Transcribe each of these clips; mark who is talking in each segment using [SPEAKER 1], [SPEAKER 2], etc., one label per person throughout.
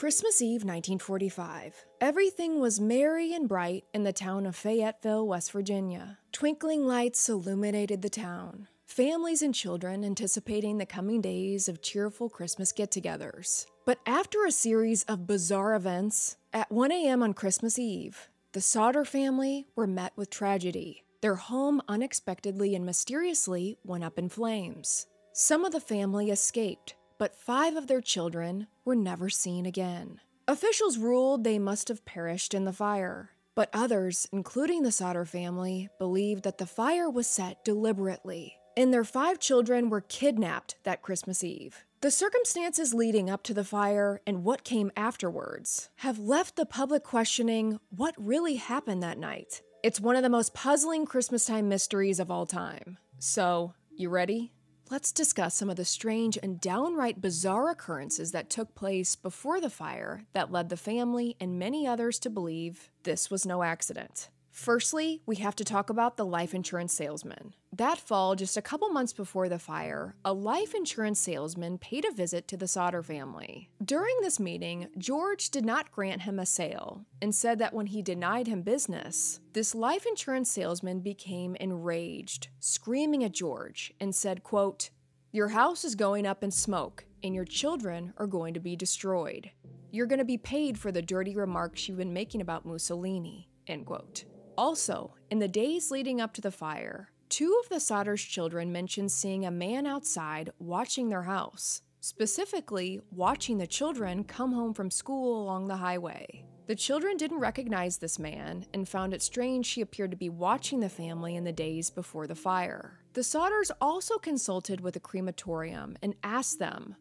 [SPEAKER 1] Christmas Eve, 1945. Everything was merry and bright in the town of Fayetteville, West Virginia. Twinkling lights illuminated the town. Families and children anticipating the coming days of cheerful Christmas get-togethers. But after a series of bizarre events, at 1 a.m. on Christmas Eve, the Sodder family were met with tragedy. Their home unexpectedly and mysteriously went up in flames. Some of the family escaped, but 5 of their children were never seen again. Officials ruled they must have perished in the fire, but others, including the Sodder family, believed that the fire was set deliberately, and their 5 children were kidnapped that Christmas Eve. The circumstances leading up to the fire and what came afterwards have left the public questioning what really happened that night. It's one of the most puzzling Christmastime mysteries of all time. So, you ready? Let's discuss some of the strange and downright bizarre occurrences that took place before the fire that led the family and many others to believe this was no accident. Firstly, we have to talk about the life insurance salesman. That fall, just a couple months before the fire, a life insurance salesman paid a visit to the Sodder family. During this meeting, George did not grant him a sale and said that when he denied him business, this life insurance salesman became enraged, screaming at George and said, quote, "Your house is going up in smoke and your children are going to be destroyed. You're going to be paid for the dirty remarks you've been making about Mussolini," end quote. Also, in the days leading up to the fire, 2 of the Sodder's children mentioned seeing a man outside watching their house, specifically watching the children come home from school along the highway. The children didn't recognize this man and found it strange he appeared to be watching the family in the days before the fire. The Sodders also consulted with a crematorium and asked them,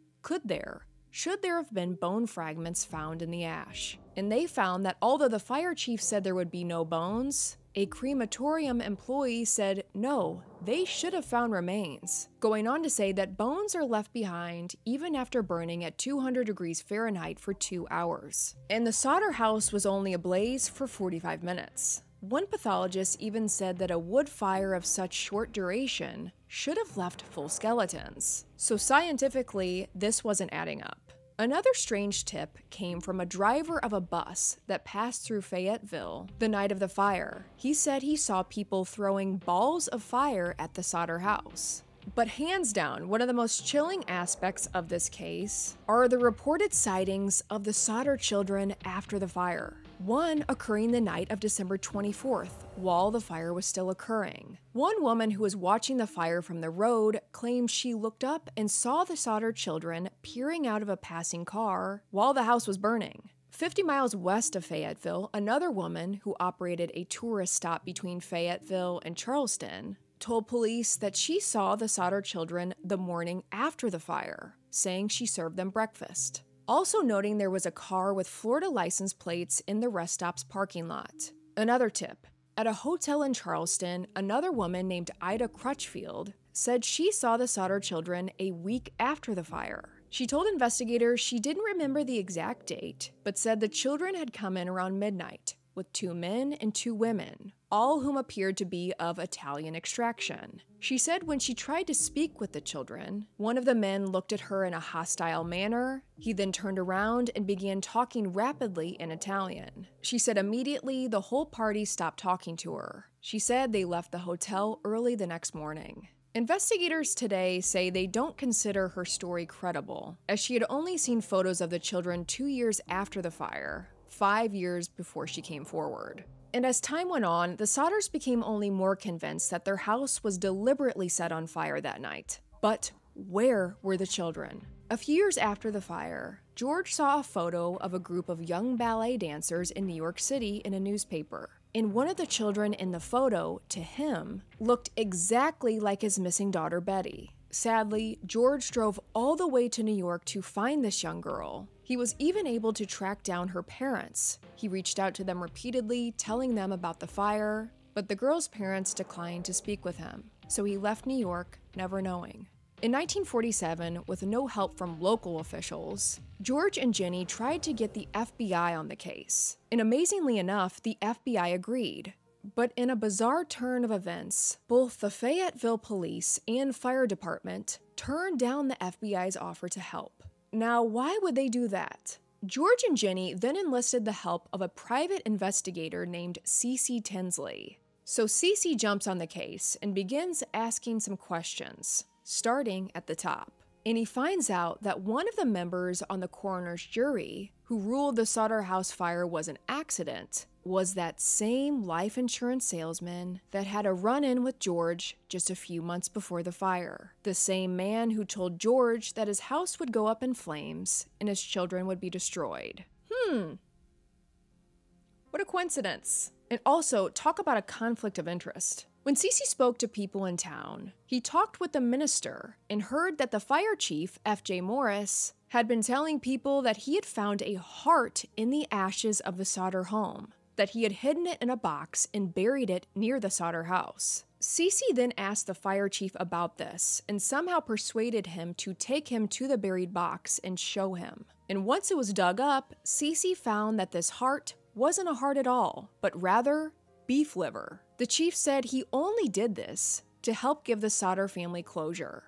[SPEAKER 1] should there have been bone fragments found in the ash? And they found that although the fire chief said there would be no bones, a crematorium employee said no, they should have found remains, going on to say that bones are left behind even after burning at 200 degrees Fahrenheit for 2 hours. And the Sodder house was only ablaze for 45 minutes. One pathologist even said that a wood fire of such short duration should have left full skeletons. So scientifically, this wasn't adding up. Another strange tip came from a driver of a bus that passed through Fayetteville the night of the fire. He said he saw people throwing balls of fire at the Sodder house. But hands down, one of the most chilling aspects of this case are the reported sightings of the Sodder children after the fire. One occurring the night of December 24th, while the fire was still occurring. One woman who was watching the fire from the road claimed she looked up and saw the Sodder children peering out of a passing car while the house was burning. 50 miles west of Fayetteville, another woman who operated a tourist stop between Fayetteville and Charleston told police that she saw the Sodder children the morning after the fire, saying she served them breakfast. Also noting there was a car with Florida license plates in the rest stop's parking lot. Another tip, at a hotel in Charleston, another woman named Ida Crutchfield said she saw the Sodder children a week after the fire. She told investigators she didn't remember the exact date, but said the children had come in around midnight, with 2 men and 2 women, all whom appeared to be of Italian extraction. She said when she tried to speak with the children, one of the men looked at her in a hostile manner. He then turned around and began talking rapidly in Italian. She said immediately the whole party stopped talking to her. She said they left the hotel early the next morning. Investigators today say they don't consider her story credible, as she had only seen photos of the children 2 years after the fire, 5 years before she came forward. And as time went on, the Sodders became only more convinced that their house was deliberately set on fire that night. But where were the children? A few years after the fire, George saw a photo of a group of young ballet dancers in New York City in a newspaper. And one of the children in the photo, to him, looked exactly like his missing daughter Betty. Sadly, George drove all the way to New York to find this young girl. He was even able to track down her parents. He reached out to them repeatedly, telling them about the fire, but the girl's parents declined to speak with him, so he left New York, never knowing. In 1947, with no help from local officials, George and Jenny tried to get the FBI on the case. And amazingly enough, the FBI agreed. But in a bizarre turn of events, both the Fayetteville Police and Fire Department turned down the FBI's offer to help. Now, why would they do that? George and Jenny then enlisted the help of a private investigator named Cece Tinsley. So Cece jumps on the case and begins asking some questions, starting at the top. And he finds out that one of the members on the coroner's jury who ruled the Sodder house fire was an accident was that same life insurance salesman that had a run-in with George just a few months before the fire. The same man who told George that his house would go up in flames and his children would be destroyed. What a coincidence. And also, talk about a conflict of interest. When Cece spoke to people in town, he talked with the minister and heard that the fire chief, F.J. Morris, had been telling people that he had found a heart in the ashes of the Sodder home, that he had hidden it in a box and buried it near the Sodder house. Cece then asked the fire chief about this and somehow persuaded him to take him to the buried box and show him. And once it was dug up, Cece found that this heart wasn't a heart at all, but rather beef liver. The chief said he only did this to help give the Sodder family closure.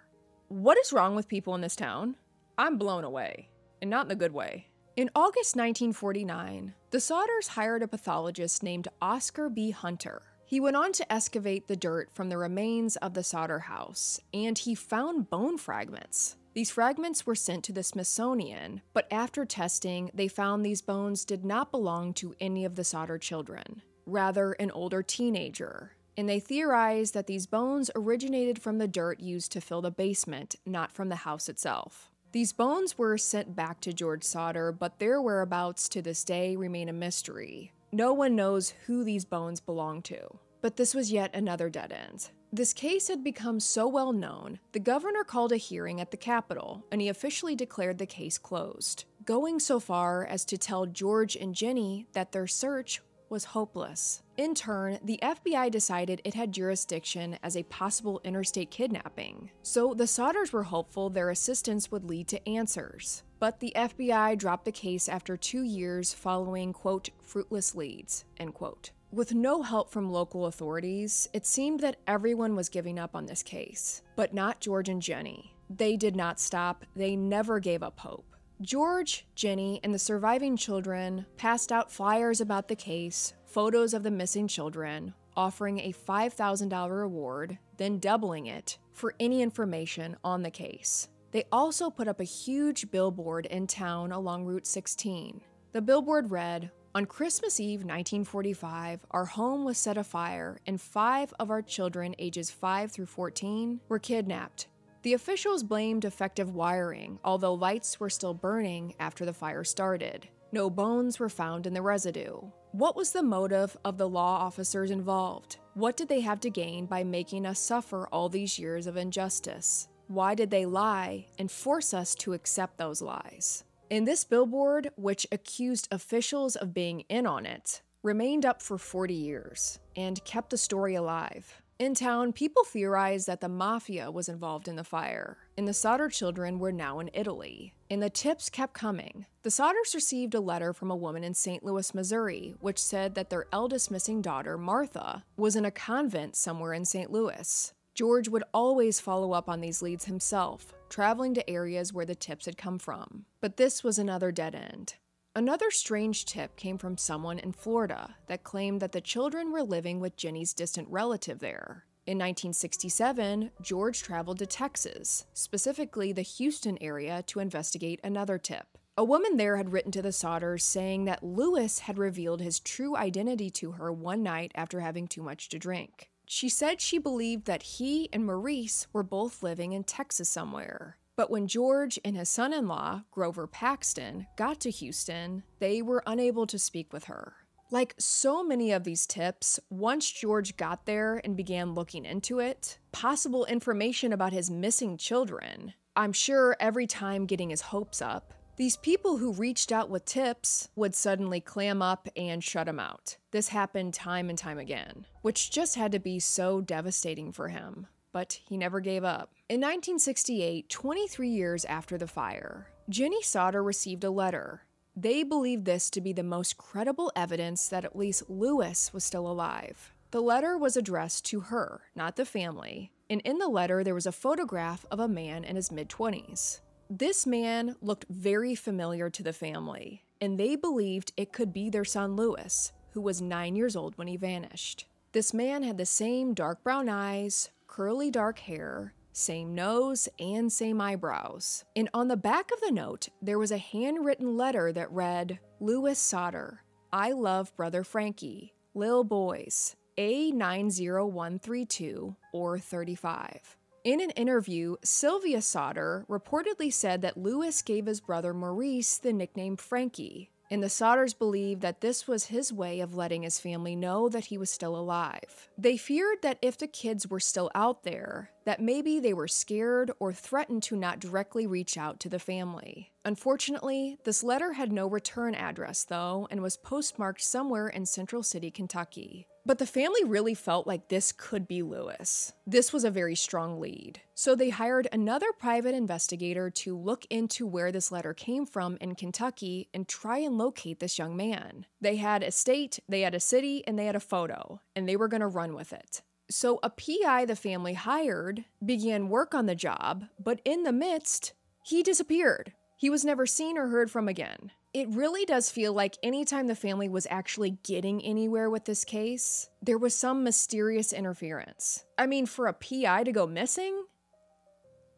[SPEAKER 1] What is wrong with people in this town? I'm blown away, and not in the good way. In August 1949, the Sodders hired a pathologist named Oscar B. Hunter. He went on to excavate the dirt from the remains of the Sodder house, and he found bone fragments. These fragments were sent to the Smithsonian, but after testing, they found these bones did not belong to any of the Sodder children, rather an older teenager. And they theorized that these bones originated from the dirt used to fill the basement, not from the house itself. These bones were sent back to George Sodder, but their whereabouts to this day remain a mystery. No one knows who these bones belong to. But this was yet another dead end. This case had become so well known, the governor called a hearing at the Capitol, and he officially declared the case closed, going so far as to tell George and Jenny that their search was hopeless. In turn, the FBI decided it had jurisdiction as a possible interstate kidnapping, so the Sodders were hopeful their assistance would lead to answers. But the FBI dropped the case after 2 years following, quote, fruitless leads, end quote. With no help from local authorities, it seemed that everyone was giving up on this case, but not George and Jenny. They did not stop, they never gave up hope. George, Jenny, and the surviving children passed out flyers about the case, photos of the missing children, offering a $5,000 reward, then doubling it for any information on the case. They also put up a huge billboard in town along Route 16. The billboard read, "On Christmas Eve 1945, our home was set afire and 5 of our children ages 5 through 14 were kidnapped. The officials blamed defective wiring, although lights were still burning after the fire started. No bones were found in the residue. What was the motive of the law officers involved? What did they have to gain by making us suffer all these years of injustice? Why did they lie and force us to accept those lies?" And this billboard, which accused officials of being in on it, remained up for 40 years and kept the story alive. In town, people theorized that the mafia was involved in the fire, and the Sodder children were now in Italy. And the tips kept coming. The Sodders received a letter from a woman in St. Louis, Missouri, which said that their eldest missing daughter, Martha, was in a convent somewhere in St. Louis. George would always follow up on these leads himself, traveling to areas where the tips had come from. But this was another dead end. Another strange tip came from someone in Florida that claimed that the children were living with Jenny's distant relative there. In 1967, George traveled to Texas, specifically the Houston area, to investigate another tip. A woman there had written to the Sodders saying that Lewis had revealed his true identity to her one night after having too much to drink. She said she believed that he and Maurice were both living in Texas somewhere. But when George and his son-in-law, Grover Paxton, got to Houston, they were unable to speak with her. Like so many of these tips, once George got there and began looking into it, possible information about his missing children, I'm sure every time getting his hopes up, these people who reached out with tips would suddenly clam up and shut him out. This happened time and time again, which just had to be so devastating for him. But he never gave up. In 1968, 23 years after the fire, Jenny Sodder received a letter. They believed this to be the most credible evidence that at least Lewis was still alive. The letter was addressed to her, not the family, and in the letter there was a photograph of a man in his mid-20s. This man looked very familiar to the family, and they believed it could be their son Lewis, who was 9 years old when he vanished. This man had the same dark brown eyes, curly dark hair, same nose, and same eyebrows. And on the back of the note, there was a handwritten letter that read, "Lewis Sodder, I love brother Frankie, Lil Boys, A90132 or 35. In an interview, Sylvia Sodder reportedly said that Lewis gave his brother Maurice the nickname Frankie, and the Sodders believed that this was his way of letting his family know that he was still alive. They feared that if the kids were still out there, that maybe they were scared or threatened to not directly reach out to the family. Unfortunately, this letter had no return address though, and was postmarked somewhere in Central City, Kentucky. But the family really felt like this could be Lewis. This was a very strong lead. So they hired another private investigator to look into where this letter came from in Kentucky and try and locate this young man. They had a state, they had a city, and they had a photo, and they were going to run with it. So a PI the family hired began work on the job, but in the midst, he disappeared. He was never seen or heard from again. It really does feel like anytime the family was actually getting anywhere with this case, there was some mysterious interference. I mean, for a PI to go missing?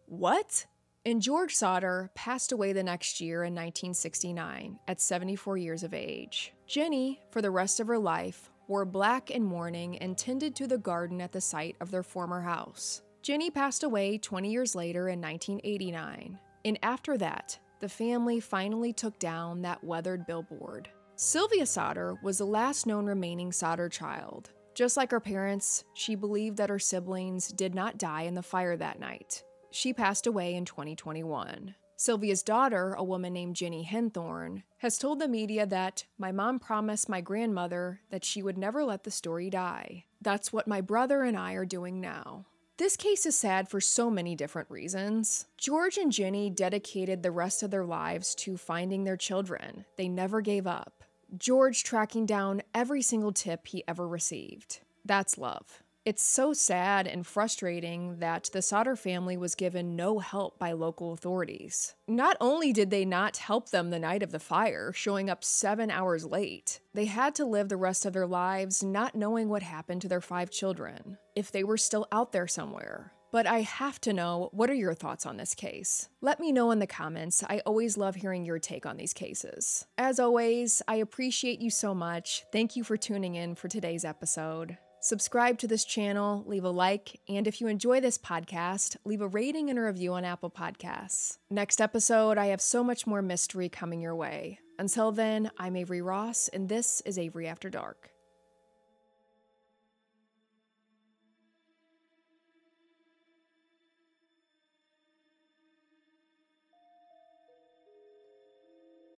[SPEAKER 1] What? And George Sodder passed away the next year in 1969 at 74 years of age. Jenny, for the rest of her life, wore black in mourning and tended to the garden at the site of their former house. Jenny passed away 20 years later in 1989, and after that, the family finally took down that weathered billboard. Sylvia Sodder was the last known remaining Sodder child. Just like her parents, she believed that her siblings did not die in the fire that night. She passed away in 2021. Sylvia's daughter, a woman named Jenny Henthorne, has told the media that, "My mom promised my grandmother that she would never let the story die. That's what my brother and I are doing now." This case is sad for so many different reasons. George and Jenny dedicated the rest of their lives to finding their children. They never gave up. George tracking down every single tip he ever received. That's love. It's so sad and frustrating that the Sodder family was given no help by local authorities. Not only did they not help them the night of the fire, showing up 7 hours late, they had to live the rest of their lives not knowing what happened to their 5 children, if they were still out there somewhere. But I have to know, what are your thoughts on this case? Let me know in the comments. I always love hearing your take on these cases. As always, I appreciate you so much. Thank you for tuning in for today's episode. Subscribe to this channel, leave a like, and if you enjoy this podcast, leave a rating and a review on Apple Podcasts. Next episode, I have so much more mystery coming your way. Until then, I'm Avery Ross, and this is Avery After Dark.